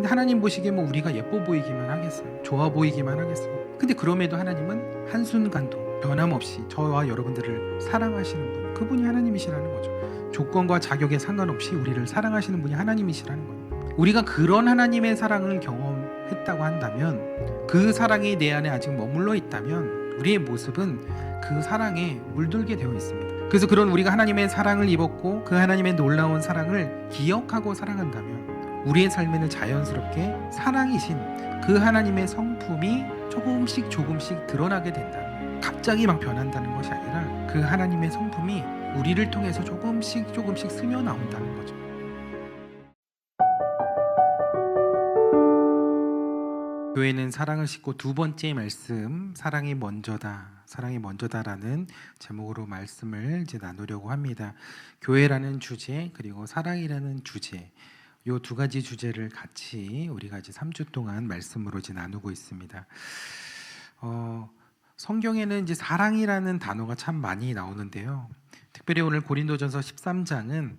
근데 하나님 보시기에 뭐 우리가 예뻐 보이기만 하겠어요? 좋아 보이기만 하겠어요? 근데 그럼에도 하나님은 한순간도 변함없이 저와 여러분들을 사랑하시는 분, 그분이 하나님이시라는 거죠. 조건과 자격에 상관없이 우리를 사랑하시는 분이 하나님이시라는 거예요. 우리가 그런 하나님의 사랑을 경험했다고 한다면, 그 사랑이 내 안에 아직 머물러 있다면 우리의 모습은 그 사랑에 물들게 되어 있습니다. 그래서 그런 우리가 하나님의 사랑을 입었고 그 하나님의 놀라운 사랑을 기억하고 살아간다면 우리의 삶에는 자연스럽게 사랑이신 그 하나님의 성품이 조금씩 조금씩 드러나게 된다. 갑자기 막 변한다는 것이 아니라 그 하나님의 성품이 우리를 통해서 조금씩 조금씩 스며 나온다는 거죠. 교회는 사랑을 싣고 두 번째 말씀, 사랑이 먼저다, 사랑이 먼저다라는 제목으로 말씀을 이제 나누려고 합니다. 교회라는 주제 그리고 사랑이라는 주제, 이 두 가지 주제를 같이 우리가 이제 3주 동안 말씀으로 이제 나누고 있습니다. 성경에는 이제 사랑이라는 단어가 참 많이 나오는데요. 특별히 오늘 고린도전서 13장은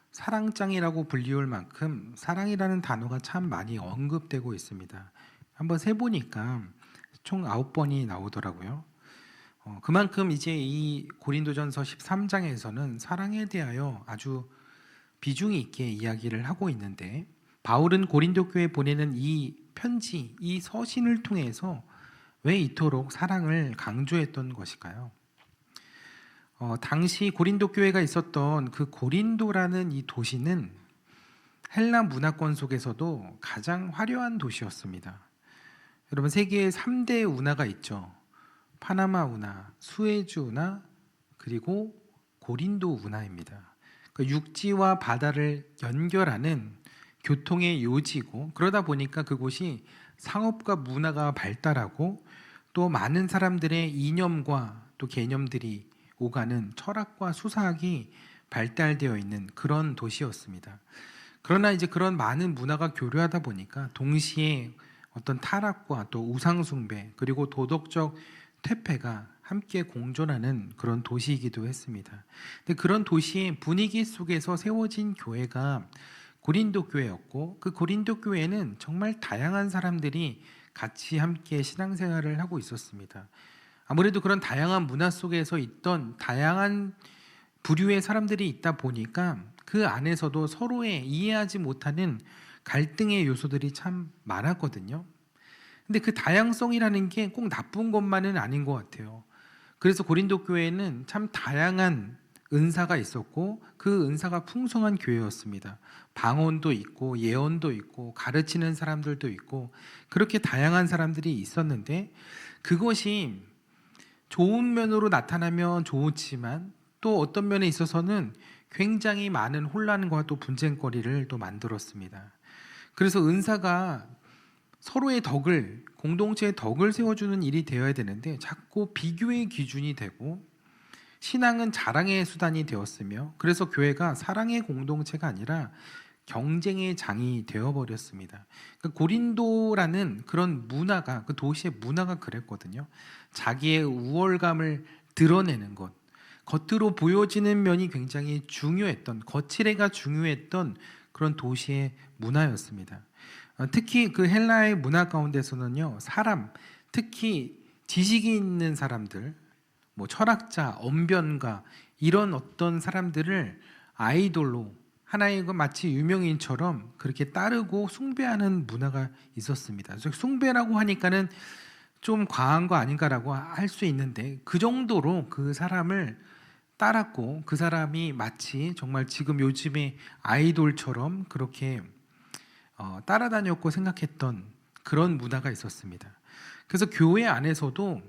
사랑장이라고 불리울 만큼 사랑이라는 단어가 참 많이 언급되고 있습니다. 한번 세보니까 총 9번이 나오더라고요. 그만큼 이제 이 고린도전서 13장에서는 사랑에 대하여 아주 비중이 있게 이야기를 하고 있는데, 바울은 고린도 교회에 보내는 이 편지, 이 서신을 통해서 왜 이토록 사랑을 강조했던 것일까요? 당시 고린도 교회가 있었던 그 고린도라는 이 도시는 헬라 문화권 속에서도 가장 화려한 도시였습니다. 여러분, 세계에 3대 운하가 있죠. 파나마 운하, 수에즈 운하, 그리고 고린도 운하입니다. 그러니까 육지와 바다를 연결하는 교통의 요지고, 그러다 보니까 그곳이 상업과 문화가 발달하고 또 많은 사람들의 이념과 또 개념들이 오가는 철학과 수사학이 발달되어 있는 그런 도시였습니다. 그러나 이제 그런 많은 문화가 교류하다 보니까 동시에 어떤 타락과 또 우상숭배 그리고 도덕적 퇴폐가 함께 공존하는 그런 도시이기도 했습니다. 근데 그런 도시의 분위기 속에서 세워진 교회가 고린도 교회였고, 그 고린도 교회는 정말 다양한 사람들이 같이 함께 신앙생활을 하고 있었습니다. 아무래도 그런 다양한 문화 속에서 있던 다양한 부류의 사람들이 있다 보니까 그 안에서도 서로의 이해하지 못하는 갈등의 요소들이 참 많았거든요. 근데 그 다양성이라는 게 꼭 나쁜 것만은 아닌 것 같아요. 그래서 고린도 교회는 참 다양한 은사가 있었고 그 은사가 풍성한 교회였습니다. 방언도 있고 예언도 있고 가르치는 사람들도 있고 그렇게 다양한 사람들이 있었는데, 그것이 좋은 면으로 나타나면 좋지만 또 어떤 면에 있어서는 굉장히 많은 혼란과 또 분쟁거리를 또 만들었습니다. 그래서 은사가 서로의 덕을, 공동체의 덕을 세워주는 일이 되어야 되는데 자꾸 비교의 기준이 되고, 신앙은 자랑의 수단이 되었으며, 그래서 교회가 사랑의 공동체가 아니라 경쟁의 장이 되어버렸습니다. 그러니까 고린도라는 그런 문화가, 그 도시의 문화가 그랬거든요. 자기의 우월감을 드러내는 것, 겉으로 보여지는 면이 굉장히 중요했던, 거칠애가 중요했던 그런 도시의 문화였습니다. 특히 그 헬라의 문화 가운데서는요, 사람, 특히 지식이 있는 사람들, 뭐 철학자, 언변가, 이런 어떤 사람들을 아이돌로, 하나의 마치 유명인처럼 그렇게 따르고 숭배하는 문화가 있었습니다. 숭배라고 하니까는 좀 과한 거 아닌가라고 할 수 있는데, 그 정도로 그 사람을 따랐고 그 사람이 마치 정말 지금 요즘의 아이돌처럼 그렇게 따라다녔고 생각했던 그런 문화가 있었습니다. 그래서 교회 안에서도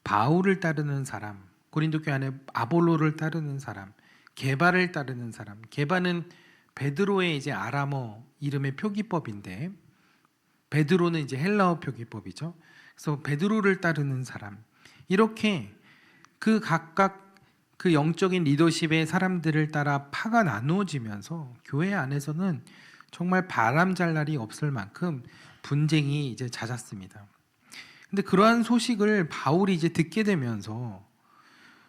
바울을 따르는 사람, 고린도 교회 안에 아볼로를 따르는 사람, 게바를 따르는 사람, 게바는 베드로의 이제 아람어 이름의 표기법인데 베드로는 이제 헬라어 표기법이죠. 그래서 베드로를 따르는 사람, 이렇게 그 각각 그 영적인 리더십의 사람들을 따라 파가 나누어지면서 교회 안에서는 정말 바람잘 날이 없을 만큼 분쟁이 이제 잦았습니다. 근데 그러한 소식을 바울이 이제 듣게 되면서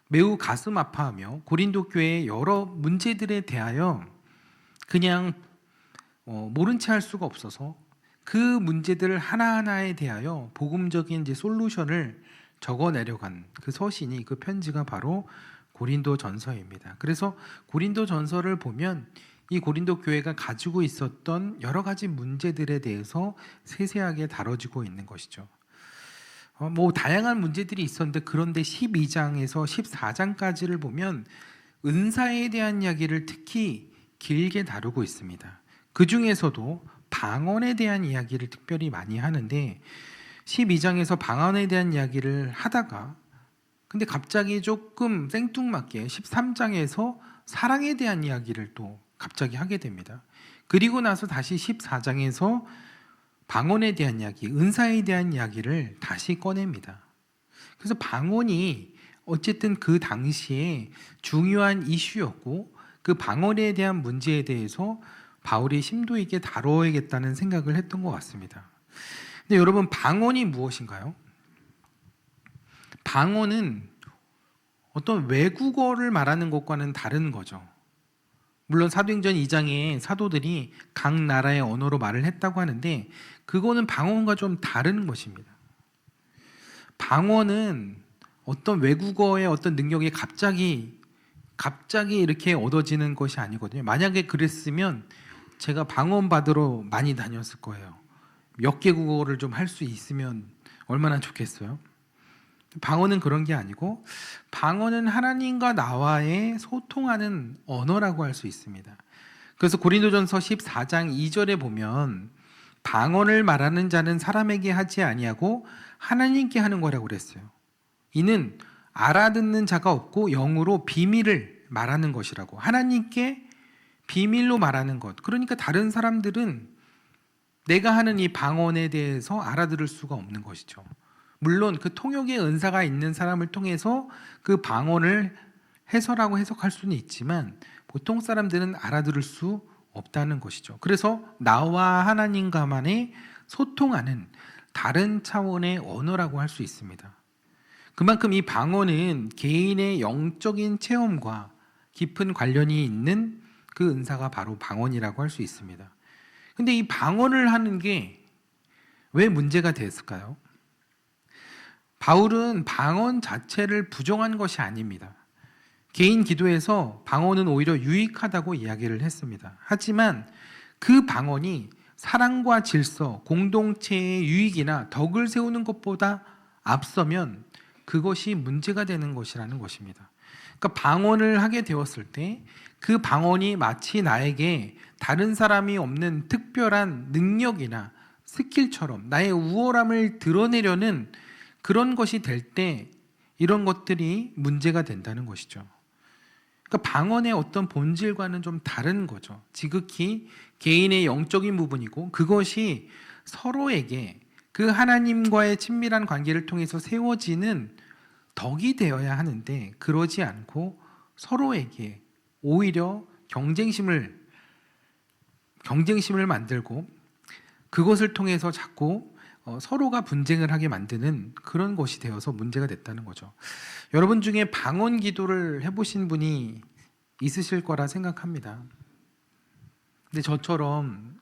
매우 가슴 아파하며 고린도 교회의 여러 문제들에 대하여 그냥 모른 채 할 수가 없어서 그 문제들 하나하나에 대하여 복음적인 이제 솔루션을 적어내려간 그 서신이, 그 편지가 바로 고린도전서입니다. 그래서 고린도전서를 보면 이 고린도 교회가 가지고 있었던 여러 가지 문제들에 대해서 세세하게 다뤄지고 있는 것이죠. 뭐 다양한 문제들이 있었는데, 그런데 12장에서 14장까지를 보면 은사에 대한 이야기를 특히 길게 다루고 있습니다. 그 중에서도 방언에 대한 이야기를 특별히 많이 하는데, 12장에서 방언에 대한 이야기를 하다가 근데 갑자기 조금 생뚱맞게 13장에서 사랑에 대한 이야기를 또 갑자기 하게 됩니다. 그리고 나서 다시 14장에서 방언에 대한 이야기, 은사에 대한 이야기를 다시 꺼냅니다. 그래서 방언이 어쨌든 그 당시에 중요한 이슈였고, 그 방언에 대한 문제에 대해서 바울이 심도 있게 다뤄야겠다는 생각을 했던 것 같습니다. 근데 여러분, 방언이 무엇인가요? 방언은 어떤 외국어를 말하는 것과는 다른 거죠. 물론 사도행전 2장에 사도들이 각 나라의 언어로 말을 했다고 하는데, 그거는 방언과 좀 다른 것입니다. 방언은 어떤 외국어의 어떤 능력이 갑자기 이렇게 얻어지는 것이 아니거든요. 만약에 그랬으면 제가 방언 받으러 많이 다녔을 거예요. 몇 개 국어를 좀 할 수 있으면 얼마나 좋겠어요. 방언은 그런 게 아니고, 방언은 하나님과 나와의 소통하는 언어라고 할 수 있습니다. 그래서 고린도전서 14장 2절에 보면 방언을 말하는 자는 사람에게 하지 아니하고 하나님께 하는 거라고 그랬어요. 이는 알아듣는 자가 없고 영으로 비밀을 말하는 것이라고. 하나님께 비밀로 말하는 것. 그러니까 다른 사람들은 내가 하는 이 방언에 대해서 알아들을 수가 없는 것이죠. 물론 그 통역의 은사가 있는 사람을 통해서 그 방언을 해설하고 해석할 수는 있지만 보통 사람들은 알아들을 수 없다는 것이죠. 그래서 나와 하나님과만의 소통하는 다른 차원의 언어라고 할 수 있습니다. 그만큼 이 방언은 개인의 영적인 체험과 깊은 관련이 있는 그 은사가 바로 방언이라고 할 수 있습니다. 근데 이 방언을 하는 게 왜 문제가 됐을까요? 바울은 방언 자체를 부정한 것이 아닙니다. 개인 기도에서 방언은 오히려 유익하다고 이야기를 했습니다. 하지만 그 방언이 사랑과 질서, 공동체의 유익이나 덕을 세우는 것보다 앞서면 그것이 문제가 되는 것이라는 것입니다. 그러니까 방언을 하게 되었을 때 그 방언이 마치 나에게 다른 사람이 없는 특별한 능력이나 스킬처럼 나의 우월함을 드러내려는 그런 것이 될 때 이런 것들이 문제가 된다는 것이죠. 그러니까 방언의 어떤 본질과는 좀 다른 거죠. 지극히 개인의 영적인 부분이고, 그것이 서로에게 그 하나님과의 친밀한 관계를 통해서 세워지는 덕이 되어야 하는데, 그러지 않고 서로에게 오히려 경쟁심을 만들고 그것을 통해서 자꾸 서로가 분쟁을 하게 만드는 그런 것이 되어서 문제가 됐다는 거죠. 여러분 중에 방언 기도를 해보신 분이 있으실 거라 생각합니다. 근데 저처럼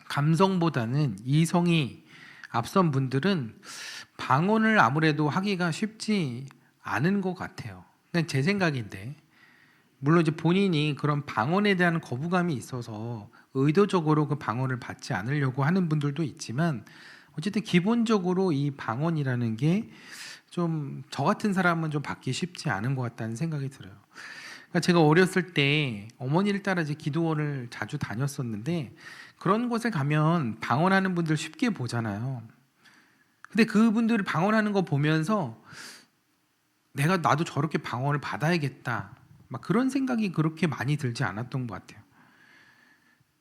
감성보다는 이성이 앞선 분들은 방언을 아무래도 하기가 쉽지 않은 것 같아요. 그냥 제 생각인데, 물론 이제 본인이 그런 방언에 대한 거부감이 있어서 의도적으로 그 방언을 받지 않으려고 하는 분들도 있지만, 어쨌든 기본적으로 이 방언이라는 게 좀 저 같은 사람은 좀 받기 쉽지 않은 것 같다는 생각이 들어요. 그러니까 제가 어렸을 때 어머니를 따라 이제 기도원을 자주 다녔었는데, 그런 곳에 가면 방언하는 분들 쉽게 보잖아요. 근데 그분들이 방언하는 거 보면서 나도 저렇게 방언을 받아야겠다, 막 그런 생각이 그렇게 많이 들지 않았던 것 같아요.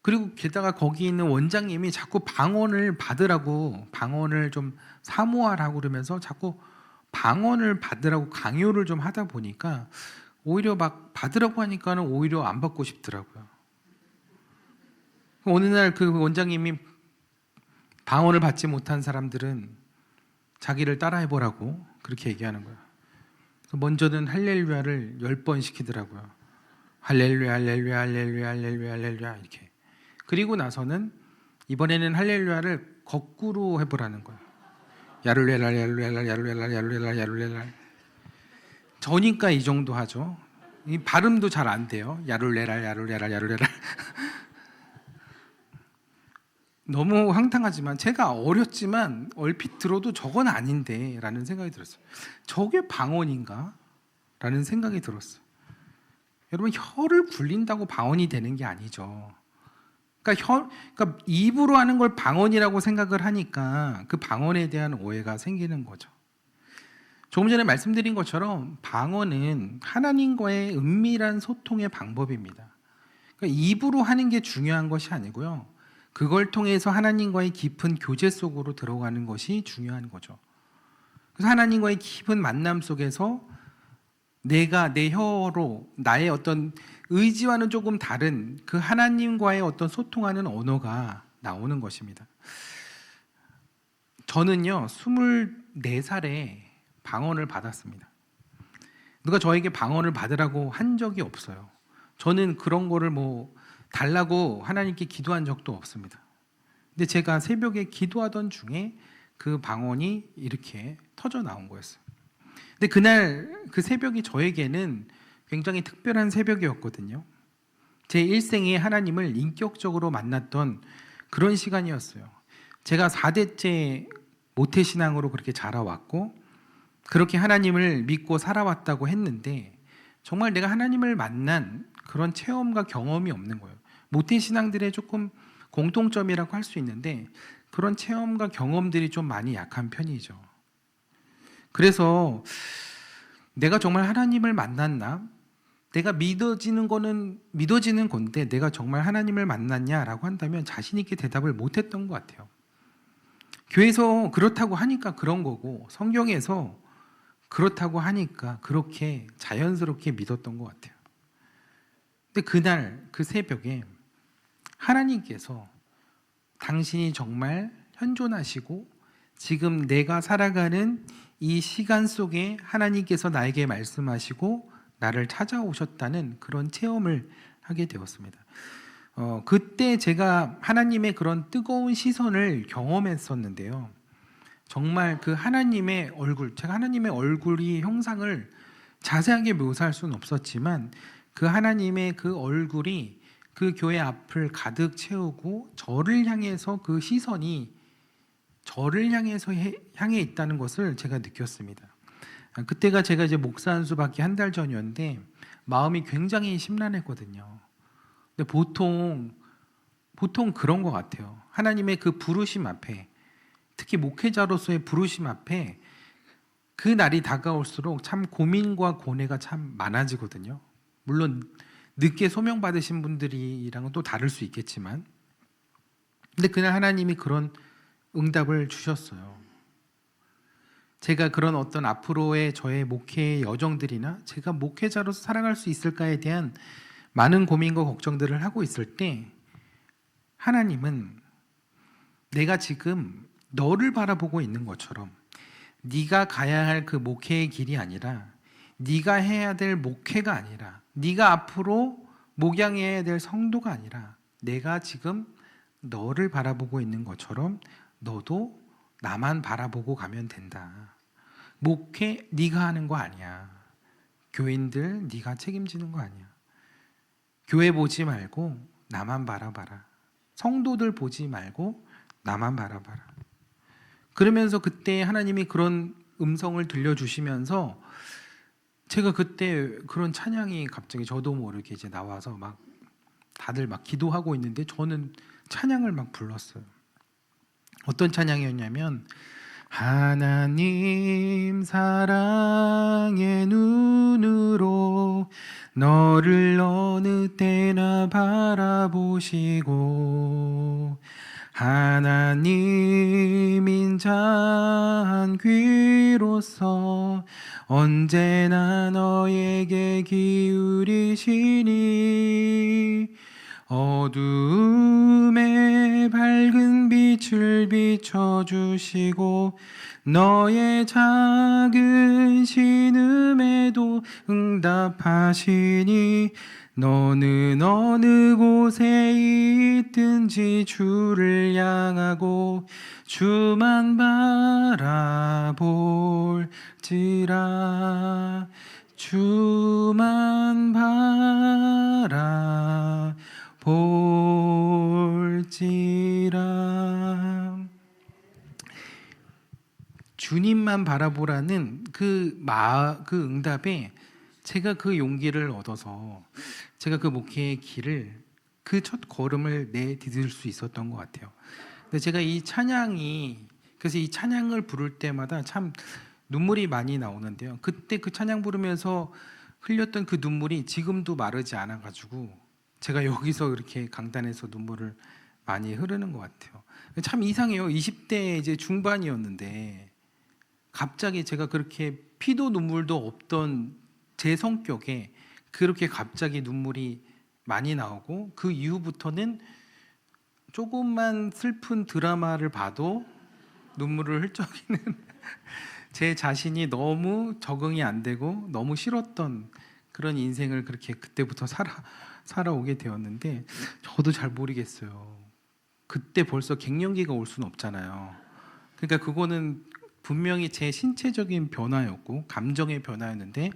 그리고 게다가 거기 있는 원장님이 자꾸 방언을 받으라고, 방언을 좀 사모하라고 그러면서 자꾸 방언을 받으라고 강요를 좀 하다 보니까 오히려 막 받으라고 하니까는 오히려 안 받고 싶더라고요. 어느 날 그 원장님이 방언을 받지 못한 사람들은 자기를 따라해보라고 그렇게 얘기하는 거예요. 그래서 먼저는 할렐루야를 10번 시키더라고요. 할렐루야, 할렐루야, 할렐루야, 할렐루야, 할렐루야 이렇게. 그리고 나서는 이번에는 할렐루야를 거꾸로 해보라는 거예요. 야룰렐랄 야룰렐랄 야룰렐랄 야룰렐랄 야룰렐랄. 저니까 이 정도 하죠. 이 발음도 잘 안 돼요. 야룰렐랄 야룰렐랄 야룰렐랄. 너무 황당하지만 제가 어렸지만 얼핏 들어도 저건 아닌데 라는 생각이 들었어요. 저게 방언인가? 라는 생각이 들었어요. 여러분, 혀를 굴린다고 방언이 되는 게 아니죠. 그러니까 입으로 하는 걸 방언이라고 생각을 하니까 그 방언에 대한 오해가 생기는 거죠. 조금 전에 말씀드린 것처럼 방언은 하나님과의 은밀한 소통의 방법입니다. 그러니까 입으로 하는 게 중요한 것이 아니고요. 그걸 통해서 하나님과의 깊은 교제 속으로 들어가는 것이 중요한 거죠. 그래서 하나님과의 깊은 만남 속에서 내가 내 혀로 나의 어떤 의지와는 조금 다른 그 하나님과의 어떤 소통하는 언어가 나오는 것입니다. 저는요 24살에 방언을 받았습니다. 누가 저에게 방언을 받으라고 한 적이 없어요. 저는 그런 거를 달라고 하나님께 기도한 적도 없습니다. 근데 제가 새벽에 기도하던 중에 그 방언이 이렇게 터져 나온 거였어요. 근데 그날 그 새벽이 저에게는 굉장히 특별한 새벽이었거든요. 제 일생에 하나님을 인격적으로 만났던 그런 시간이었어요. 제가 4대째 모태신앙으로 그렇게 자라왔고 그렇게 하나님을 믿고 살아왔다고 했는데 정말 내가 하나님을 만난 그런 체험과 경험이 없는 거예요. 모태신앙들의 조금 공통점이라고 할 수 있는데 그런 체험과 경험들이 좀 많이 약한 편이죠. 그래서 내가 정말 하나님을 만났나? 내가 믿어지는 건데 내가 정말 하나님을 만났냐라고 한다면 자신 있게 대답을 못했던 것 같아요. 교회에서 그렇다고 하니까 그런 거고 성경에서 그렇다고 하니까 그렇게 자연스럽게 믿었던 것 같아요. 근데 그날 그 새벽에 하나님께서 당신이 정말 현존하시고 지금 내가 살아가는 이 시간 속에 하나님께서 나에게 말씀하시고 나를 찾아오셨다는 그런 체험을 하게 되었습니다. 그때 제가 하나님의 그런 뜨거운 시선을 경험했었는데요. 정말 그 하나님의 얼굴, 제가 하나님의 얼굴이 형상을 자세하게 묘사할 수는 없었지만 그 하나님의 그 얼굴이 그 교회 앞을 가득 채우고 저를 향해서 그 시선이 저를 향해 있다는 것을 제가 느꼈습니다. 그때가 제가 이제 목사 한 수밖에 한 달 전이었는데 마음이 굉장히 심란했거든요. 근데 보통 그런 것 같아요. 하나님의 그 부르심 앞에, 특히 목회자로서의 부르심 앞에 그 날이 다가올수록 참 고민과 고뇌가 참 많아지거든요. 물론 늦게 소명 받으신 분들이랑은 또 다를 수 있겠지만, 근데 그날 하나님이 그런 응답을 주셨어요. 제가 그런 어떤 앞으로의 저의 목회의 여정들이나 제가 목회자로서 살아갈 수 있을까에 대한 많은 고민과 걱정들을 하고 있을 때 하나님은 내가 지금 너를 바라보고 있는 것처럼 네가 가야 할 그 목회의 길이 아니라 네가 해야 될 목회가 아니라 네가 앞으로 목양해야 될 성도가 아니라 내가 지금 너를 바라보고 있는 것처럼 너도 나만 바라보고 가면 된다. 목회 네가 하는 거 아니야. 교인들 네가 책임지는 거 아니야. 교회 보지 말고 나만 바라봐라. 성도들 보지 말고 나만 바라봐라. 그러면서 그때 하나님이 그런 음성을 들려주시면서 제가 그때 그런 찬양이 갑자기 저도 모르게 이제 나와서 막 다들 막 기도하고 있는데 저는 찬양을 막 불렀어요. 어떤 찬양이었냐면 하나님 사랑의 눈으로 너를 어느 때나 바라보시고 하나님 인자한 귀로서 언제나 너에게 기울이시니 어두움에 밝은 빛을 비춰주시고 너의 작은 신음에도 응답하시니 너는 어느 곳에 있든지 주를 향하고 주만 바라볼지라. 주만 바라볼지라. 주님만 바라보라는 그 응답에 제가 그 용기를 얻어서 제가 그 목회의 길을, 그 첫 걸음을 내디딜 수 있었던 것 같아요. 근데 제가 그래서 이 찬양을 부를 때마다 참 눈물이 많이 나오는데요. 그때 그 찬양 부르면서 흘렸던 그 눈물이 지금도 마르지 않아가지고 제가 여기서 이렇게 강단에서 눈물을 많이 흐르는 것 같아요. 참 이상해요. 20대 이제 중반이었는데 갑자기 제가 그렇게 피도 눈물도 없던 제 성격에 그렇게 갑자기 눈물이 많이 나오고, 그 이후부터는 조금만 슬픈 드라마를 봐도 눈물을 훌쩍이는 제 자신이 너무 적응이 안 되고 너무 싫었던 그런 인생을 그렇게 그때부터 살아오게 되었는데, 저도 잘 모르겠어요. 그때 벌써 갱년기가 올 수는 없잖아요. 그러니까 그거는 분명히 제 신체적인 변화였고 감정의 변화였는데,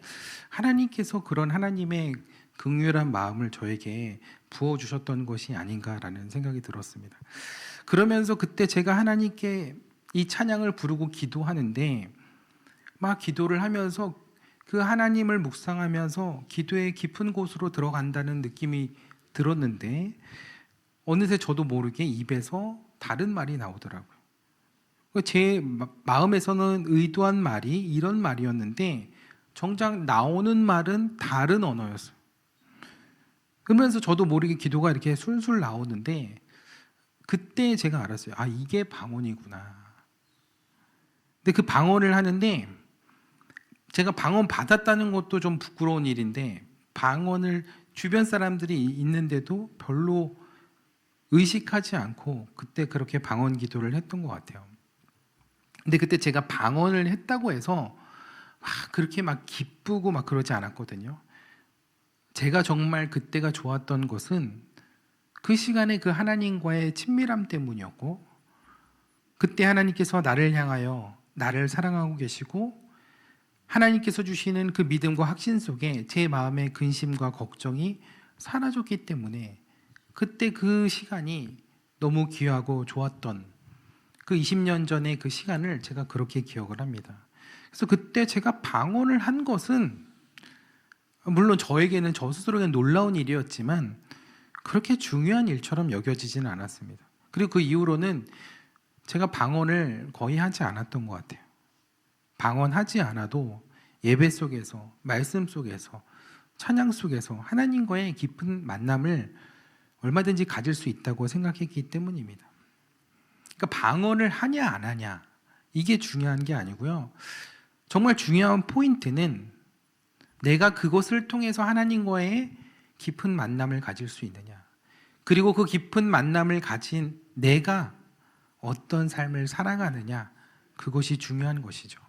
하나님께서 그런 하나님의 긍휼한 마음을 저에게 부어주셨던 것이 아닌가라는 생각이 들었습니다. 그러면서 그때 제가 하나님께 이 찬양을 부르고 기도하는데, 막 기도를 하면서 그 하나님을 묵상하면서 기도의 깊은 곳으로 들어간다는 느낌이 들었는데, 어느새 저도 모르게 입에서 다른 말이 나오더라고요. 제 마음에서는 의도한 말이 이런 말이었는데 정작 나오는 말은 다른 언어였어요. 그러면서 저도 모르게 기도가 이렇게 술술 나오는데, 그때 제가 알았어요. 아, 이게 방언이구나. 근데 그 방언을 하는데, 제가 방언 받았다는 것도 좀 부끄러운 일인데, 방언을 주변 사람들이 있는데도 별로 의식하지 않고 그때 그렇게 방언 기도를 했던 것 같아요. 근데 그때 제가 방언을 했다고 해서 그렇게 막 기쁘고 막 그러지 않았거든요. 제가 정말 그때가 좋았던 것은 그 시간에 그 하나님과의 친밀함 때문이었고, 그때 하나님께서 나를 향하여 나를 사랑하고 계시고 하나님께서 주시는 그 믿음과 확신 속에 제 마음의 근심과 걱정이 사라졌기 때문에 그때 그 시간이 너무 귀하고 좋았던 그 20년 전의 그 시간을 제가 그렇게 기억을 합니다. 그래서 그때 제가 방언을 한 것은 물론 저에게는 저 스스로에게는 놀라운 일이었지만 그렇게 중요한 일처럼 여겨지지는 않았습니다. 그리고 그 이후로는 제가 방언을 거의 하지 않았던 것 같아요. 방언하지 않아도 예배 속에서, 말씀 속에서, 찬양 속에서 하나님과의 깊은 만남을 얼마든지 가질 수 있다고 생각했기 때문입니다. 그러니까 방언을 하냐 안 하냐 이게 중요한 게 아니고요. 정말 중요한 포인트는 내가 그것을 통해서 하나님과의 깊은 만남을 가질 수 있느냐, 그리고 그 깊은 만남을 가진 내가 어떤 삶을 살아가느냐, 그것이 중요한 것이죠.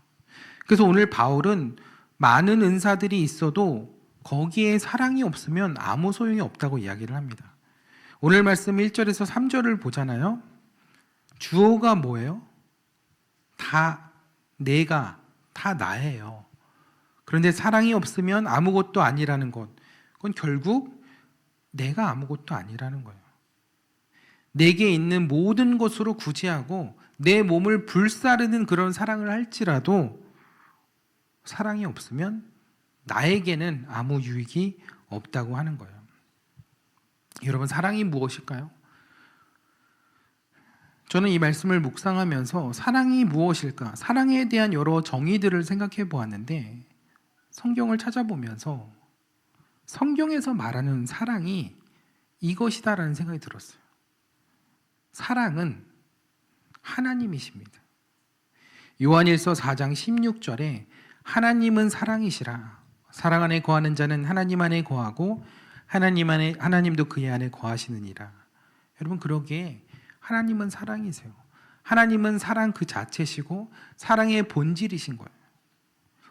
그래서 오늘 바울은 많은 은사들이 있어도 거기에 사랑이 없으면 아무 소용이 없다고 이야기를 합니다. 오늘 말씀 1절에서 3절을 보잖아요. 주어가 뭐예요? 다 내가, 다 나예요. 그런데 사랑이 없으면 아무것도 아니라는 것, 그건 결국 내가 아무것도 아니라는 거예요. 내게 있는 모든 것으로 구제하고 내 몸을 불사르는 그런 사랑을 할지라도 사랑이 없으면 나에게는 아무 유익이 없다고 하는 거예요. 여러분, 사랑이 무엇일까요? 저는 이 말씀을 묵상하면서 사랑이 무엇일까? 사랑에 대한 여러 정의들을 생각해 보았는데, 성경을 찾아보면서 성경에서 말하는 사랑이 이것이다라는 생각이 들었어요. 사랑은 하나님이십니다. 요한일서 4장 16절에 하나님은 사랑이시라. 사랑 안에 거하는 자는 하나님 안에 거하고 하나님도 그의 안에 거하시느니라. 여러분, 그러기에 하나님은 사랑이세요. 하나님은 사랑 그 자체시고 사랑의 본질이신 거예요.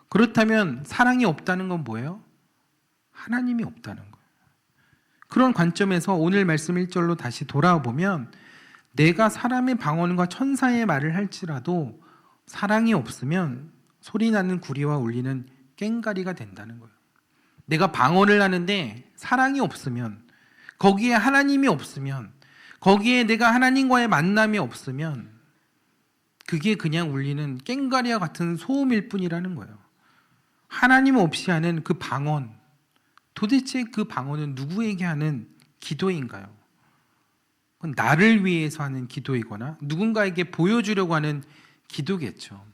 그렇다면 사랑이 없다는 건 뭐예요? 하나님이 없다는 거예요. 그런 관점에서 오늘 말씀 1절로 다시 돌아보면 내가 사람의 방언과 천사의 말을 할지라도 사랑이 없으면 소리나는 구리와 울리는 꽹가리가 된다는 거예요. 내가 방언을 하는데 사랑이 없으면, 거기에 하나님이 없으면, 거기에 내가 하나님과의 만남이 없으면 그게 그냥 울리는 꽹가리와 같은 소음일 뿐이라는 거예요. 하나님 없이 하는 그 방언, 도대체 그 방언은 누구에게 하는 기도인가요? 그건 나를 위해서 하는 기도이거나 누군가에게 보여주려고 하는 기도겠죠.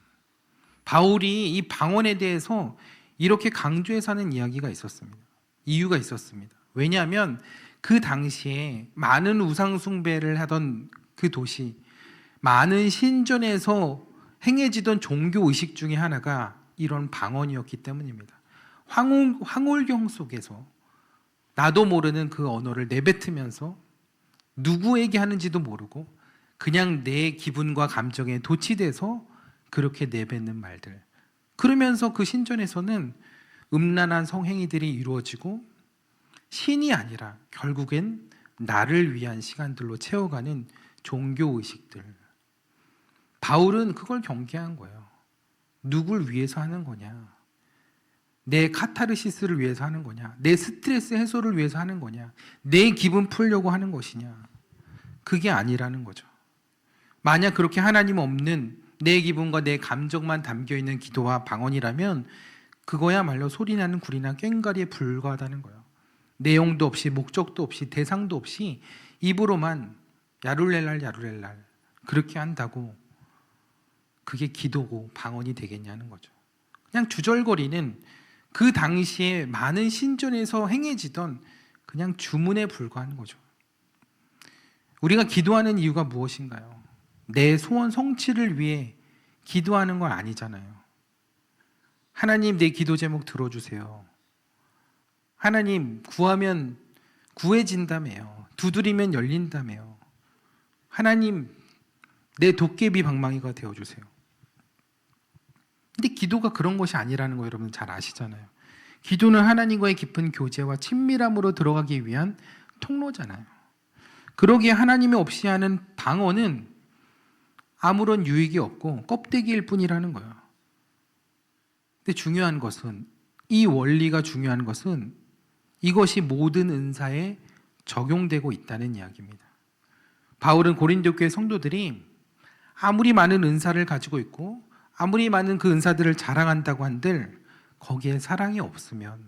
바울이 이 방언에 대해서 이렇게 강조해서 하는 이야기가 있었습니다. 이유가 있었습니다. 왜냐하면 그 당시에 많은 우상 숭배를 하던 그 도시, 많은 신전에서 행해지던 종교 의식 중에 하나가 이런 방언이었기 때문입니다. 황홀경 속에서 나도 모르는 그 언어를 내뱉으면서 누구에게 하는지도 모르고 그냥 내 기분과 감정에 도취돼서 그렇게 내뱉는 말들. 그러면서 그 신전에서는 음란한 성행위들이 이루어지고 신이 아니라 결국엔 나를 위한 시간들로 채워가는 종교의식들. 바울은 그걸 경계한 거예요. 누굴 위해서 하는 거냐? 내 카타르시스를 위해서 하는 거냐? 내 스트레스 해소를 위해서 하는 거냐? 내 기분 풀려고 하는 것이냐? 그게 아니라는 거죠. 만약 그렇게 하나님 없는 내 기분과 내 감정만 담겨있는 기도와 방언이라면 그거야말로 소리나는 구리나 꽹가리에 불과하다는 거예요. 내용도 없이 목적도 없이 대상도 없이 입으로만 야룰렐랄 야룰렐랄 그렇게 한다고 그게 기도고 방언이 되겠냐는 거죠. 그냥 주절거리는 그 당시에 많은 신전에서 행해지던 그냥 주문에 불과한 거죠. 우리가 기도하는 이유가 무엇인가요? 내 소원 성취를 위해 기도하는 건 아니잖아요. 하나님 내 기도 제목 들어주세요. 하나님 구하면 구해진다며요. 두드리면 열린다며요. 하나님 내 도깨비 방망이가 되어주세요. 근데 기도가 그런 것이 아니라는 거 여러분 잘 아시잖아요. 기도는 하나님과의 깊은 교제와 친밀함으로 들어가기 위한 통로잖아요. 그러기에 하나님이 없이 하는 방언은 아무런 유익이 없고 껍데기일 뿐이라는 거예요. 근데 중요한 것은, 이 원리가 중요한 것은 이것이 모든 은사에 적용되고 있다는 이야기입니다. 바울은 고린도 교회 성도들이 아무리 많은 은사를 가지고 있고 아무리 많은 그 은사들을 자랑한다고 한들 거기에 사랑이 없으면,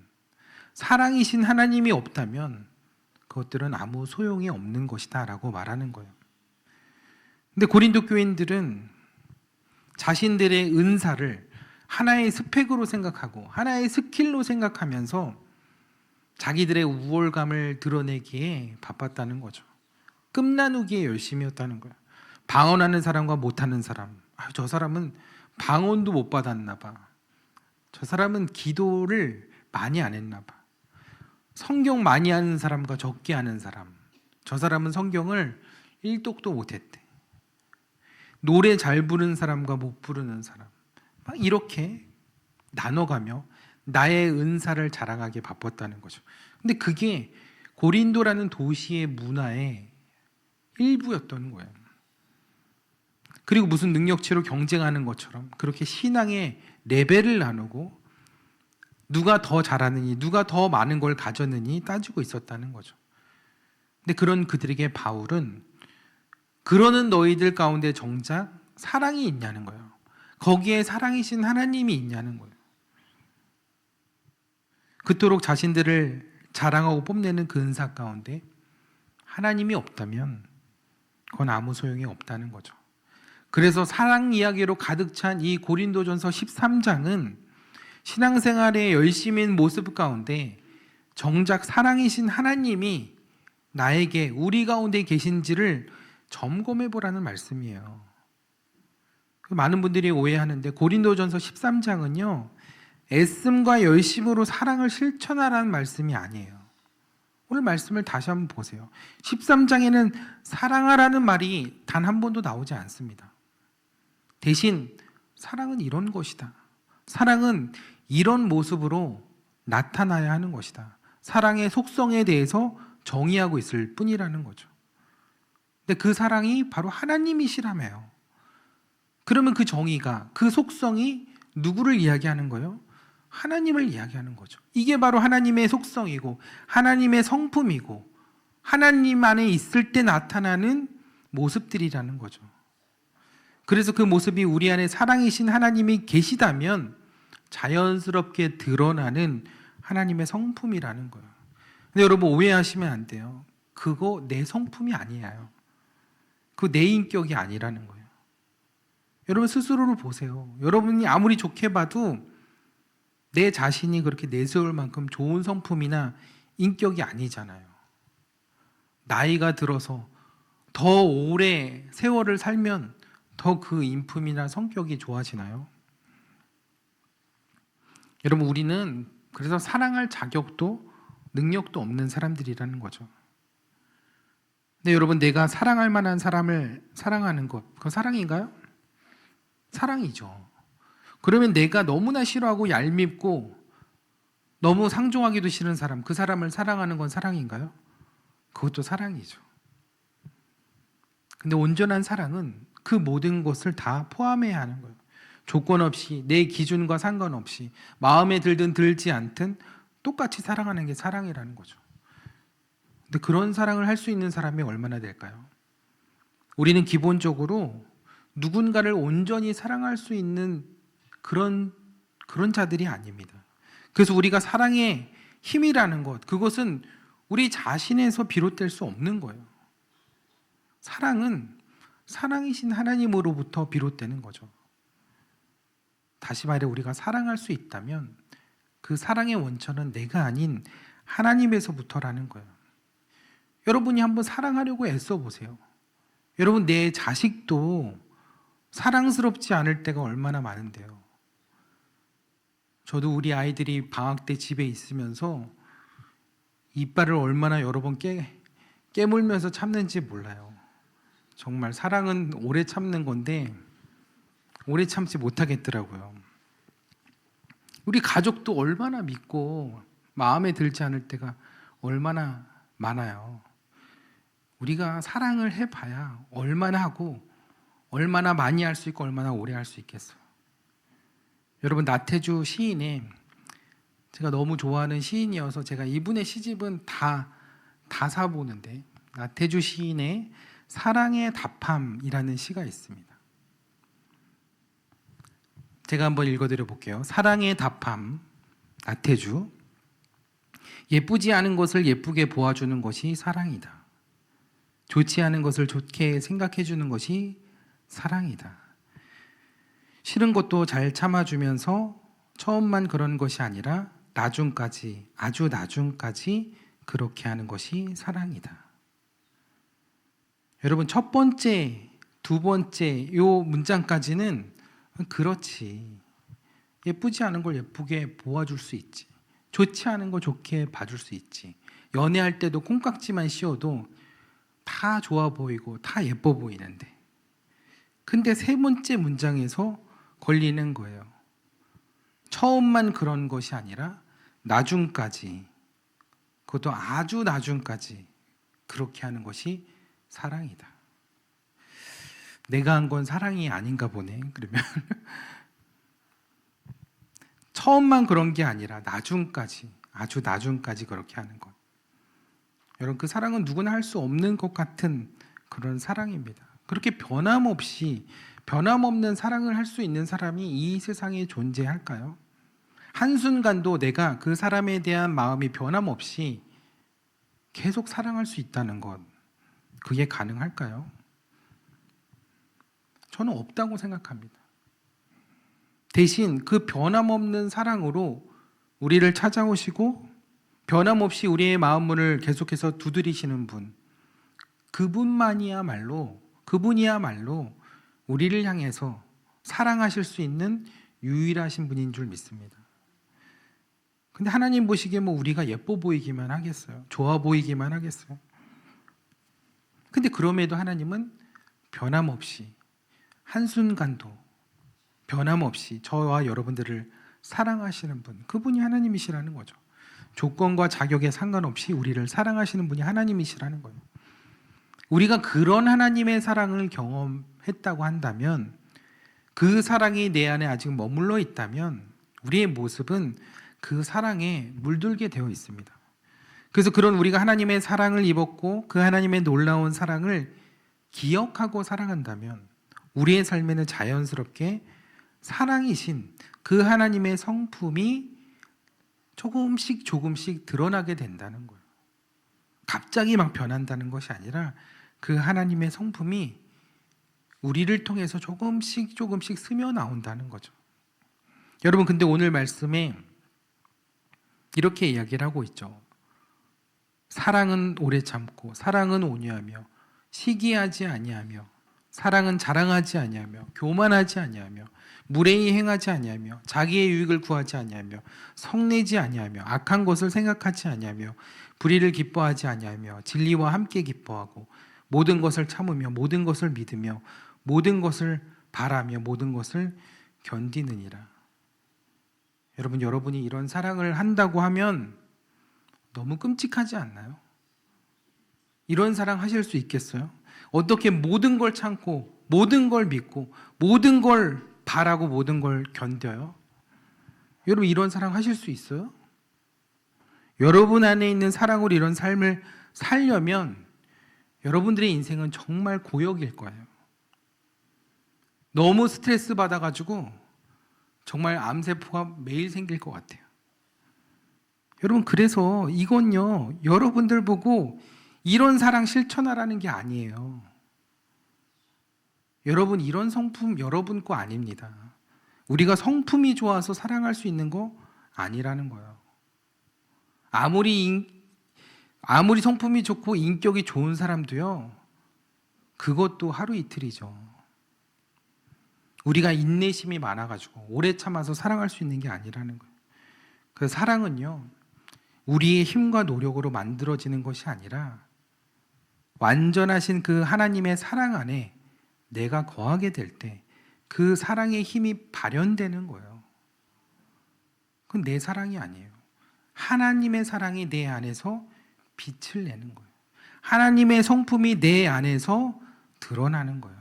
사랑이신 하나님이 없다면 그것들은 아무 소용이 없는 것이다 라고 말하는 거예요. 근데 고린도 교인들은 자신들의 은사를 하나의 스펙으로 생각하고 하나의 스킬로 생각하면서 자기들의 우월감을 드러내기에 바빴다는 거죠. 끝나누기에 열심이었다는 거예요. 방언하는 사람과 못하는 사람, 저 사람은 방언도 못 받았나 봐. 저 사람은 기도를 많이 안 했나 봐. 성경 많이 하는 사람과 적게 하는 사람, 저 사람은 성경을 1독도 못 했대. 노래 잘 부르는 사람과 못 부르는 사람, 막 이렇게 나눠가며 나의 은사를 자랑하기에 바빴다는 거죠. 근데 그게 고린도라는 도시의 문화의 일부였던 거예요. 그리고 무슨 능력치로 경쟁하는 것처럼 그렇게 신앙의 레벨을 나누고 누가 더 잘하느니, 누가 더 많은 걸 가졌느니 따지고 있었다는 거죠. 근데 그런 그들에게 바울은 그러는 너희들 가운데 정작 사랑이 있냐는 거예요. 거기에 사랑이신 하나님이 있냐는 거예요. 그토록 자신들을 자랑하고 뽐내는 그 은사 가운데 하나님이 없다면 그건 아무 소용이 없다는 거죠. 그래서 사랑 이야기로 가득 찬 이 고린도전서 13장은 신앙생활의 열심인 모습 가운데 정작 사랑이신 하나님이 나에게, 우리 가운데 계신지를 점검해 보라는 말씀이에요. 많은 분들이 오해하는데 고린도전서 13장은요 애씀과 열심으로 사랑을 실천하라는 말씀이 아니에요. 오늘 말씀을 다시 한번 보세요. 13장에는 사랑하라는 말이 단 한 번도 나오지 않습니다. 대신 사랑은 이런 것이다, 사랑은 이런 모습으로 나타나야 하는 것이다, 사랑의 속성에 대해서 정의하고 있을 뿐이라는 거죠. 근데 그 사랑이 바로 하나님이시라며요. 그러면 그 정의가, 그 속성이 누구를 이야기하는 거예요? 하나님을 이야기하는 거죠. 이게 바로 하나님의 속성이고 하나님의 성품이고 하나님 안에 있을 때 나타나는 모습들이라는 거죠. 그래서 그 모습이 우리 안에 사랑이신 하나님이 계시다면 자연스럽게 드러나는 하나님의 성품이라는 거예요. 근데 여러분 오해하시면 안 돼요. 그거 내 성품이 아니에요. 그거 내 인격이 아니라는 거예요. 여러분 스스로를 보세요. 여러분이 아무리 좋게 봐도 내 자신이 그렇게 내세울 만큼 좋은 성품이나 인격이 아니잖아요. 나이가 들어서 더 오래 세월을 살면 더 그 인품이나 성격이 좋아지나요? 여러분 우리는 그래서 사랑할 자격도 능력도 없는 사람들이라는 거죠. 근데 여러분 내가 사랑할 만한 사람을 사랑하는 것, 그건 사랑인가요? 사랑이죠. 그러면 내가 너무나 싫어하고 얄밉고 너무 상종하기도 싫은 사람, 그 사람을 사랑하는 건 사랑인가요? 그것도 사랑이죠. 근데 온전한 사랑은 그 모든 것을 다 포함해야 하는 거예요. 조건 없이, 내 기준과 상관없이, 마음에 들든 들지 않든 똑같이 사랑하는 게 사랑이라는 거죠. 근데 그런 사랑을 할 수 있는 사람이 얼마나 될까요? 우리는 기본적으로 누군가를 온전히 사랑할 수 있는 그런 자들이 아닙니다. 그래서 우리가 사랑의 힘이라는 것, 그것은 우리 자신에서 비롯될 수 없는 거예요. 사랑은 사랑이신 하나님으로부터 비롯되는 거죠. 다시 말해 우리가 사랑할 수 있다면 그 사랑의 원천은 내가 아닌 하나님에서부터라는 거예요. 여러분이 한번 사랑하려고 애써 보세요. 여러분 내 자식도 사랑스럽지 않을 때가 얼마나 많은데요. 저도 우리 아이들이 방학 때 집에 있으면서 이빨을 얼마나 여러 번 깨물면서 참는지 몰라요. 정말 사랑은 오래 참는 건데 오래 참지 못하겠더라고요. 우리 가족도 얼마나 믿고 마음에 들지 않을 때가 얼마나 많아요. 우리가 사랑을 해봐야 얼마나 하고 얼마나 많이 할 수 있고 얼마나 오래 할 수 있겠어요. 여러분 나태주 시인의 제가 너무 좋아하는 시인이어서 제가 이분의 시집은 다 사보는데 나태주 시인의 사랑의 답함이라는 시가 있습니다. 제가 한번 읽어드려 볼게요. 사랑의 답함, 나태주. 예쁘지 않은 것을 예쁘게 보아주는 것이 사랑이다. 좋지 않은 것을 좋게 생각해 주는 것이 사랑이다. 싫은 것도 잘 참아주면서 처음만 그런 것이 아니라 나중까지, 아주 나중까지 그렇게 하는 것이 사랑이다. 여러분 첫 번째, 두 번째 요 문장까지는 그렇지. 예쁘지 않은 걸 예쁘게 보아줄 수 있지. 좋지 않은 거 좋게 봐줄 수 있지. 연애할 때도 콩깍지만 씌워도 다 좋아 보이고 다 예뻐 보이는데. 근데 세 번째 문장에서 걸리는 거예요. 처음만 그런 것이 아니라 나중까지, 그것도 아주 나중까지 그렇게 하는 것이 사랑이다. 내가 한 건 사랑이 아닌가 보네. 그러면 처음만 그런 게 아니라 나중까지, 아주 나중까지 그렇게 하는 것. 여러분 그 사랑은 누구나 할 수 없는 것 같은 그런 사랑입니다. 그렇게 변함없는 사랑을 할 수 있는 사람이 이 세상에 존재할까요? 한순간도 내가 그 사람에 대한 마음이 변함없이 계속 사랑할 수 있다는 것, 그게 가능할까요? 저는 없다고 생각합니다. 대신 그 변함없는 사랑으로 우리를 찾아오시고 변함없이 우리의 마음문을 계속해서 두드리시는 분, 그분이야말로 우리를 향해서 사랑하실 수 있는 유일하신 분인 줄 믿습니다. 근데 하나님 보시기에 뭐 우리가 예뻐 보이기만 하겠어요? 좋아 보이기만 하겠어요? 근데 그럼에도 하나님은 변함없이 한순간도 변함없이 저와 여러분들을 사랑하시는 분, 그분이 하나님이시라는 거죠. 조건과 자격에 상관없이 우리를 사랑하시는 분이 하나님이시라는 거예요. 우리가 그런 하나님의 사랑을 경험했다고 한다면, 그 사랑이 내 안에 아직 머물러 있다면 우리의 모습은 그 사랑에 물들게 되어 있습니다. 그래서 그런 우리가 하나님의 사랑을 입었고 그 하나님의 놀라운 사랑을 기억하고 살아간다면 우리의 삶에는 자연스럽게 사랑이신 그 하나님의 성품이 조금씩 드러나게 된다는 거예요. 갑자기 막 변한다는 것이 아니라 그 하나님의 성품이 우리를 통해서 조금씩 스며 나온다는 거죠. 여러분, 근데 오늘 말씀에 이렇게 이야기를 하고 있죠. 사랑은 오래 참고 사랑은 온유하며 시기하지 아니하며 사랑은 자랑하지 아니하며 교만하지 아니하며 무례히 행하지 아니하며 자기의 유익을 구하지 아니하며 성내지 아니하며 악한 것을 생각하지 아니하며 불의를 기뻐하지 아니하며 진리와 함께 기뻐하고 모든 것을 참으며 모든 것을 믿으며 모든 것을 바라며 모든 것을 견디느니라. 여러분, 여러분이 이런 사랑을 한다고 하면 너무 끔찍하지 않나요? 이런 사랑 하실 수 있겠어요? 어떻게 모든 걸 참고 모든 걸 믿고 모든 걸 바라고 모든 걸 견뎌요? 여러분, 이런 사랑 하실 수 있어요? 여러분 안에 있는 사랑으로 이런 삶을 살려면 여러분들의 인생은 정말 고역일 거예요. 너무 스트레스 받아가지고 정말 암세포가 매일 생길 것 같아요. 여러분, 그래서 이건요, 여러분들 보고 이런 사랑 실천하라는 게 아니에요. 여러분, 이런 성품 여러분 거 아닙니다. 우리가 성품이 좋아서 사랑할 수 있는 거 아니라는 거예요. 아무리 성품이 좋고 인격이 좋은 사람도요, 그것도 하루 이틀이죠. 우리가 인내심이 많아가지고 오래 참아서 사랑할 수 있는 게 아니라는 거예요. 그 사랑은요, 우리의 힘과 노력으로 만들어지는 것이 아니라 완전하신 그 하나님의 사랑 안에 내가 거하게 될 때 그 사랑의 힘이 발현되는 거예요. 그건 내 사랑이 아니에요. 하나님의 사랑이 내 안에서 빛을 내는 거예요. 하나님의 성품이 내 안에서 드러나는 거예요.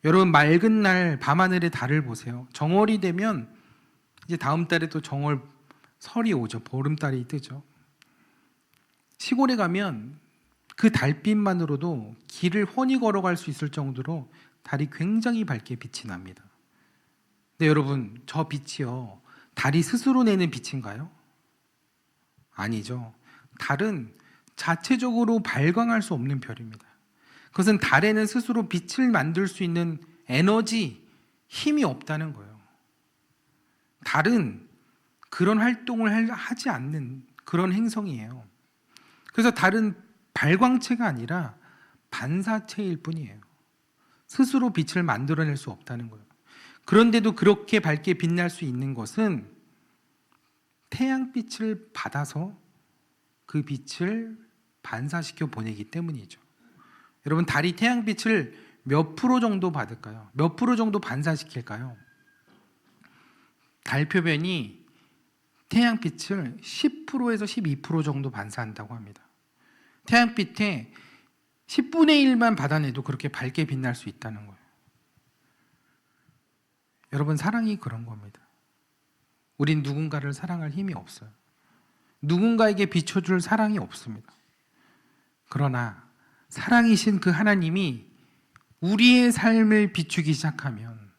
여러분, 맑은 날 밤하늘의 달을 보세요. 정월이 되면 이제 다음 달에 또 정월 설이 오죠. 보름달이 뜨죠. 시골에 가면 그 달빛만으로도 길을 훤히 걸어갈 수 있을 정도로 달이 굉장히 밝게 빛이 납니다. 근데 여러분, 저 빛이요, 달이 스스로 내는 빛인가요? 아니죠. 달은 자체적으로 발광할 수 없는 별입니다. 그것은 달에는 스스로 빛을 만들 수 있는 에너지, 힘이 없다는 거예요. 달은 그런 활동을 하지 않는 그런 행성이에요. 그래서 달은 발광체가 아니라 반사체일 뿐이에요. 스스로 빛을 만들어낼 수 없다는 거예요. 그런데도 그렇게 밝게 빛날 수 있는 것은 태양빛을 받아서 그 빛을 반사시켜 보내기 때문이죠. 여러분, 달이 태양빛을 몇 프로 정도 받을까요? 몇 프로 정도 반사시킬까요? 달 표면이 태양빛을 10%에서 12% 정도 반사한다고 합니다. 태양빛에 10분의 1만 받아내도 그렇게 밝게 빛날 수 있다는 거예요. 여러분, 사랑이 그런 겁니다. 우린 누군가를 사랑할 힘이 없어요. 누군가에게 비춰줄 사랑이 없습니다. 그러나 사랑이신 그 하나님이 우리의 삶을 비추기 시작하면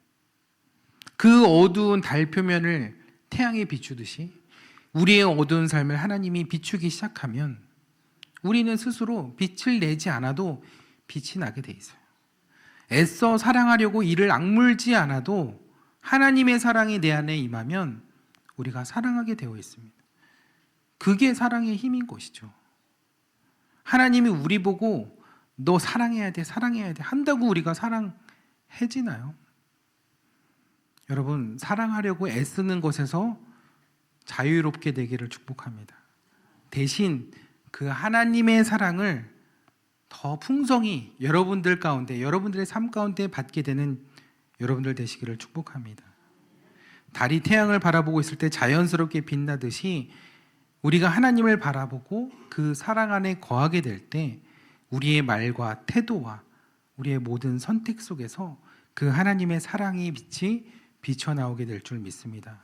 그 어두운 달 표면을 태양에 비추듯이 우리의 어두운 삶을 하나님이 비추기 시작하면 우리는 스스로 빛을 내지 않아도 빛이 나게 돼 있어요. 애써 사랑하려고 이를 악물지 않아도 하나님의 사랑이 내 안에 임하면 우리가 사랑하게 되어 있습니다. 그게 사랑의 힘인 것이죠. 하나님이 우리 보고 너 사랑해야 돼, 사랑해야 돼 한다고 우리가 사랑해지나요? 여러분, 사랑하려고 애쓰는 것에서 자유롭게 되기를 축복합니다. 대신 그 하나님의 사랑을 더 풍성히 여러분들 가운데, 여러분들의 삶 가운데 받게 되는 여러분들 되시기를 축복합니다. 달이 태양을 바라보고 있을 때 자연스럽게 빛나듯이 우리가 하나님을 바라보고 그 사랑 안에 거하게 될 때 우리의 말과 태도와 우리의 모든 선택 속에서 그 하나님의 사랑의 빛이 비쳐나오게 될 줄 믿습니다.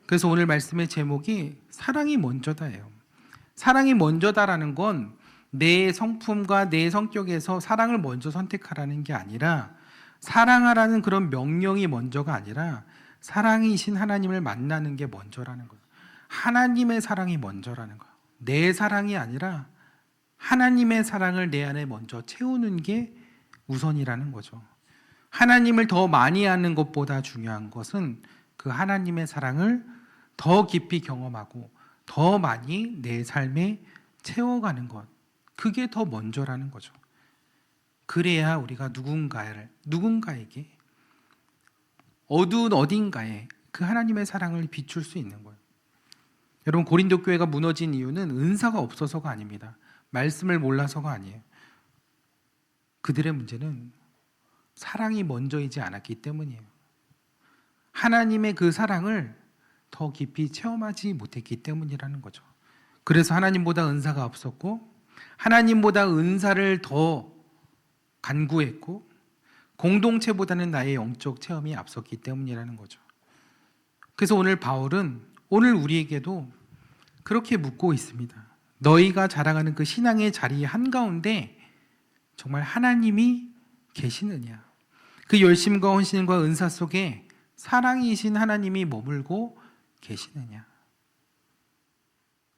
그래서 오늘 말씀의 제목이 사랑이 먼저다예요. 사랑이 먼저다라는 건 내 성품과 내 성격에서 사랑을 먼저 선택하라는 게 아니라, 사랑하라는 그런 명령이 먼저가 아니라 사랑이신 하나님을 만나는 게 먼저라는 거예요. 하나님의 사랑이 먼저라는 거예요. 내 사랑이 아니라 하나님의 사랑을 내 안에 먼저 채우는 게 우선이라는 거죠. 하나님을 더 많이 아는 것보다 중요한 것은 그 하나님의 사랑을 더 깊이 경험하고 더 많이 내 삶에 채워가는 것, 그게 더 먼저라는 거죠. 그래야 우리가 누군가에게 어두운 어딘가에 그 하나님의 사랑을 비출 수 있는 거예요. 여러분, 고린도 교회가 무너진 이유는 은사가 없어서가 아닙니다. 말씀을 몰라서가 아니에요. 그들의 문제는 사랑이 먼저이지 않았기 때문이에요. 하나님의 그 사랑을 더 깊이 체험하지 못했기 때문이라는 거죠. 그래서 하나님보다 은사가 없었고, 하나님보다 은사를 더 간구했고, 공동체보다는 나의 영적 체험이 앞섰기 때문이라는 거죠. 그래서 오늘 바울은 오늘 우리에게도 그렇게 묻고 있습니다. 너희가 자랑하는 그 신앙의 자리 한가운데 정말 하나님이 계시느냐? 그 열심과 헌신과 은사 속에 사랑이신 하나님이 머물고 계시느냐?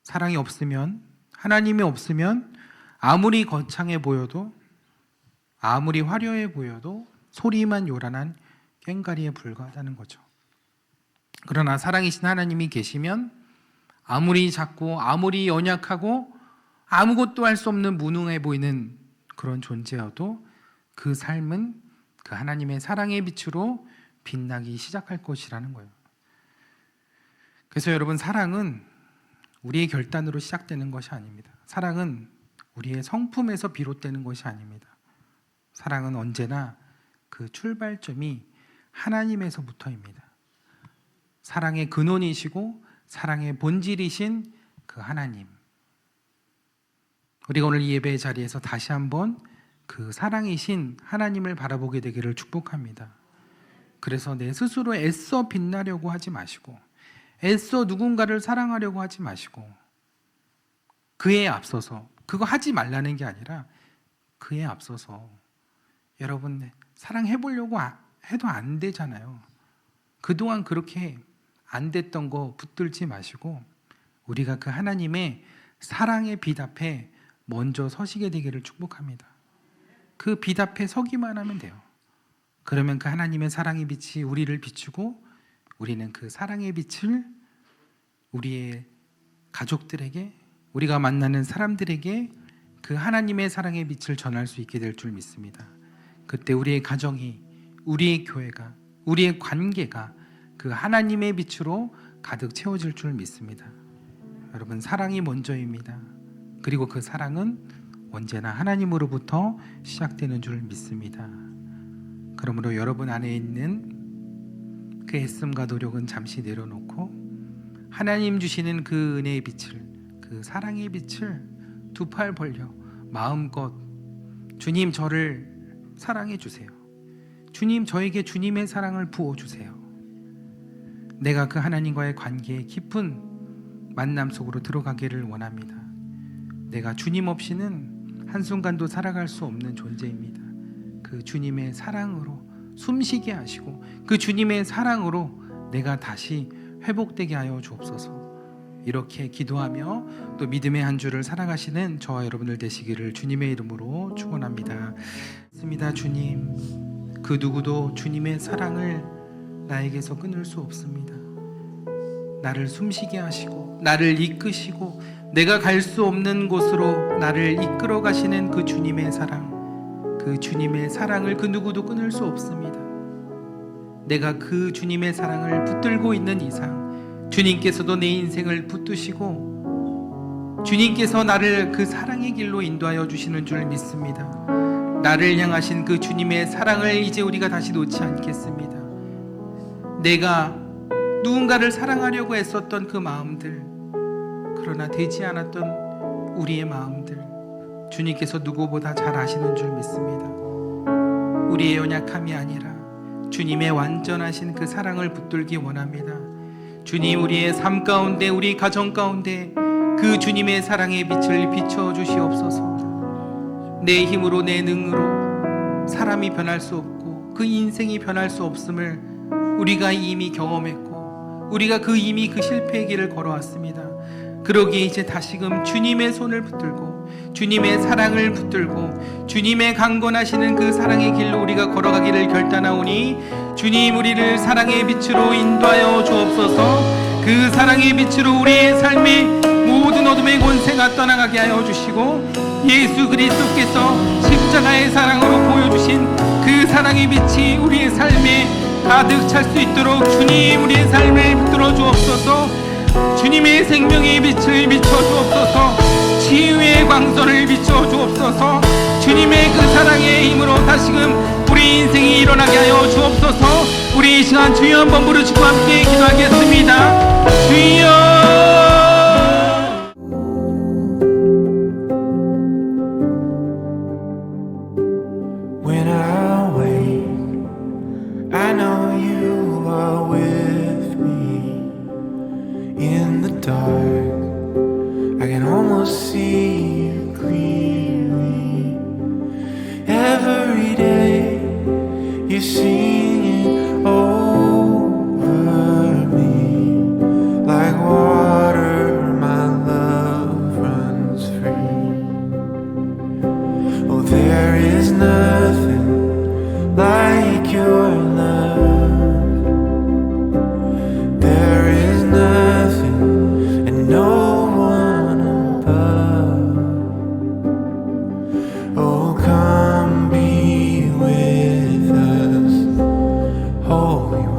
사랑이 없으면, 하나님이 없으면 아무리 거창해 보여도, 아무리 화려해 보여도 소리만 요란한 꽹과리에 불과하다는 거죠. 그러나 사랑이신 하나님이 계시면 아무리 작고 아무리 연약하고 아무것도 할 수 없는 무능해 보이는 그런 존재여도 그 삶은 그 하나님의 사랑의 빛으로 빛나기 시작할 것이라는 거예요. 그래서 여러분, 사랑은 우리의 결단으로 시작되는 것이 아닙니다. 사랑은 우리의 성품에서 비롯되는 것이 아닙니다. 사랑은 언제나 그 출발점이 하나님에서부터입니다. 사랑의 근원이시고 사랑의 본질이신 그 하나님, 우리가 오늘 이 예배의 자리에서 다시 한번 그 사랑이신 하나님을 바라보게 되기를 축복합니다. 그래서 내 스스로 애써 빛나려고 하지 마시고, 애써 누군가를 사랑하려고 하지 마시고, 그에 앞서서, 그거 하지 말라는 게 아니라 그에 앞서서 여러분 사랑해보려고 해도 안 되잖아요. 그동안 그렇게 안 됐던 거 붙들지 마시고 우리가 그 하나님의 사랑의 빛 앞에 먼저 서시게 되기를 축복합니다. 그 빛 앞에 서기만 하면 돼요. 그러면 그 하나님의 사랑의 빛이 우리를 비추고 우리는 그 사랑의 빛을 우리의 가족들에게, 우리가 만나는 사람들에게 그 하나님의 사랑의 빛을 전할 수 있게 될 줄 믿습니다. 그때 우리의 가정이, 우리의 교회가, 우리의 관계가 그 하나님의 빛으로 가득 채워질 줄 믿습니다. 여러분, 사랑이 먼저입니다. 그리고 그 사랑은 언제나 하나님으로부터 시작되는 줄 믿습니다. 그러므로 여러분 안에 있는 그 애씀과 노력은 잠시 내려놓고 하나님 주시는 그 은혜의 빛을, 그 사랑의 빛을 두 팔 벌려 마음껏 주님, 저를 사랑해 주세요. 주님, 저에게 주님의 사랑을 부어주세요. 내가 그 하나님과의 관계에 깊은 만남 속으로 들어가기를 원합니다. 내가 주님 없이는 한순간도 살아갈 수 없는 존재입니다. 그 주님의 사랑으로 숨쉬게 하시고 그 주님의 사랑으로 내가 다시 회복되게 하여 주옵소서. 이렇게 기도하며 또 믿음의 한 주를 살아가시는 저와 여러분들 되시기를 주님의 이름으로 축원합니다. 믿습니다. 주님, 그 누구도 주님의 사랑을 나에게서 끊을 수 없습니다. 나를 숨쉬게 하시고 나를 이끄시고 내가 갈 수 없는 곳으로 나를 이끌어 가시는 그 주님의 사랑, 그 주님의 사랑을 그 누구도 끊을 수 없습니다. 내가 그 주님의 사랑을 붙들고 있는 이상 주님께서도 내 인생을 붙드시고 주님께서 나를 그 사랑의 길로 인도하여 주시는 줄 믿습니다. 나를 향하신 그 주님의 사랑을 이제 우리가 다시 놓지 않겠습니다. 내가 누군가를 사랑하려고 애썼던 그 마음들, 그러나 되지 않았던 우리의 마음들 주님께서 누구보다 잘 아시는 줄 믿습니다. 우리의 연약함이 아니라 주님의 완전하신 그 사랑을 붙들기 원합니다. 주님, 우리의 삶 가운데, 우리 가정 가운데 그 주님의 사랑의 빛을 비춰 주시옵소서. 내 힘으로, 내 능으로 사람이 변할 수 없고 그 인생이 변할 수 없음을 우리가 이미 경험했고 우리가 이미 그 실패의 길을 걸어왔습니다. 그러기에 이제 다시금 주님의 손을 붙들고 주님의 사랑을 붙들고 주님의 강건하시는 그 사랑의 길로 우리가 걸어가기를 결단하오니 주님, 우리를 사랑의 빛으로 인도하여 주옵소서. 그 사랑의 빛으로 우리의 삶의 모든 어둠의 권세가 떠나가게 하여 주시고 예수 그리스도께서 십자가의 사랑으로 보여주신 그 사랑의 빛이 우리의 삶에 가득 찰 수 있도록 주님, 우리의 삶을 붙들어 주옵소서. 주님의 생명의 빛을 비춰 주옵소서. 치유의 광선을 비춰 주옵소서. 주님의 그 사랑의 힘으로 다시금 우리 인생이 일어나게 하여 주옵소서. 우리 이 시간 주여 한번 부르시고 함께 기도하겠습니다. 주여. When I wake, I know you are with me. In the dark, I can almost see you clearly. Every day, you're singing over me. Like water, my love runs free. Oh, there is nothing like your love. There is nothing and no one above. Oh, come be with us, Holy One.